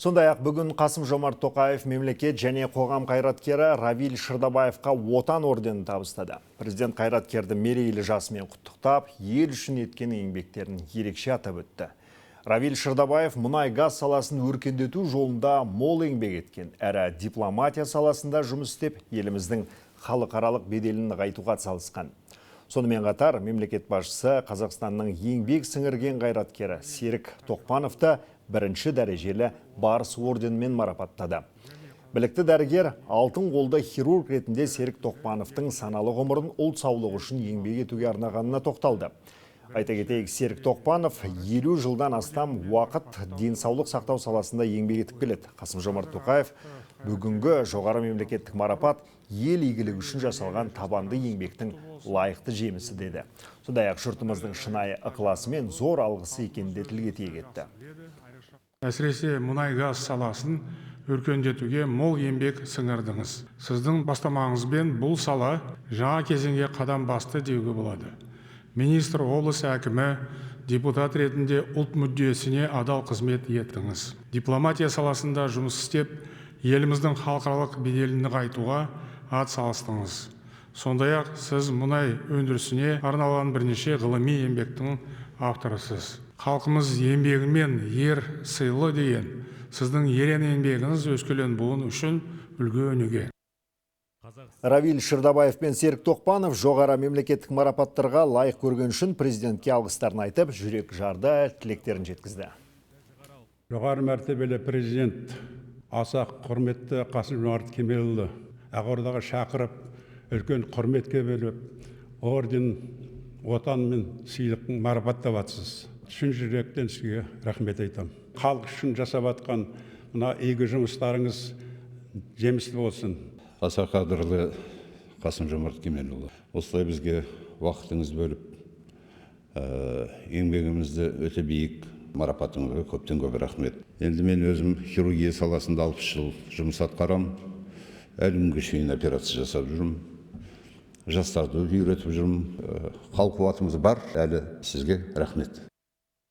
Сондай-ақ бүгін Қасым-Жомарт Тоқаев мемлекет және қоғам қайраткері Равиль Шырдабаевқа отан орденін табыстады. Президент қайраткерді мерейлі жасымен құттықтап, ел үшін еткен еңбектерін ерекше атап өтті. Равиль Шырдабаев мұнай-газ саласын өркендету жолында мол еңбек еткен, әрі дипломатия саласында жұмыс істеп, еліміздің халықаралық беделін нығайтуға атсалысқан. Сонымен қатар мемлекет басшысы Қазақстанның еңбек сіңірген қайраткері Серік Тоқпановты бірінші дәрежелі барыс орденімен марапаттады. Білікті дәрігер алтын қолды хирург ретінде Серік Тоқпановтың саналы ғұмырын ұлт саулығы үшін еңбек етуге арнағанына тоқталды. Айта кетейік, Серік Тоқпанов 50 жылдан астам уақыт денсаулық сақтау саласында еңбек етіп келеді. Қасым-Жомарт Тоқаев бүгінгі жоғары мемлекеттік марапат ел игілігі үшін жасалған табанды еңбектің лайықты жемісі деді. Сондай-ақ жұртымыздың шынайы ықыласы мен зор алғысы екенін тілге тиек етті. Әсіресе мұнай-газ саласын өркендетуге мол еңбек сіңірдіңіз. Сіздің бастамаңызбен бұл сала жаңа кезеңге қадам басты деуге болады. Министр, облыс әкімі, депутат ретінде ұлт мүддесіне адал қызмет еттіңіз. Дипломатия саласында жұмыс істеп, еліміздің халықаралық беделін нығайтуға атсалыстыңыз. Сондай-ақ сіз мұнай өндірісіне арналған бірнеше ғылыми еңбектің авторысыз. Халқымыз еңбегімен ер сыйлы деген сіздің ерен еңбегіңіз өскелең буын үшін үлгі өнеге. Равиль Шырдабаев пен Серік Тоқпанов жоғары мемлекеттік марапаттарға лайық көрген үшін президентке алғыстарын айтып, жүрек жарды тілектерін жеткізді. Жоғары мәртебелі президент аса құрметті Қасым-Жомарт Кемелұлы Ақордаға шақырып, үлкен құрметке бөліп, орден, отан мен сыйлықтың марапаттап жатсыз. Шын жүректен сізге рахмет айтамын. Халық үшін жасап жатқан мына игі жұмыстарыңыз жемісті болсын. Аса қадірлі Қасым-Жомарт Кемелұлы, осылай бізге уақытыңыз бөліп, еңбегімізді өте биік марапатыңызға көптен көп рахмет. Енді мен өзім хирургия саласында 60 жыл жұмыс атқарам. Әлі күнге шейін операция жасап жүрмін. Жастарды үйретіп жүрмін. Қал қуатымыз бар. Әлі сізге рахмет.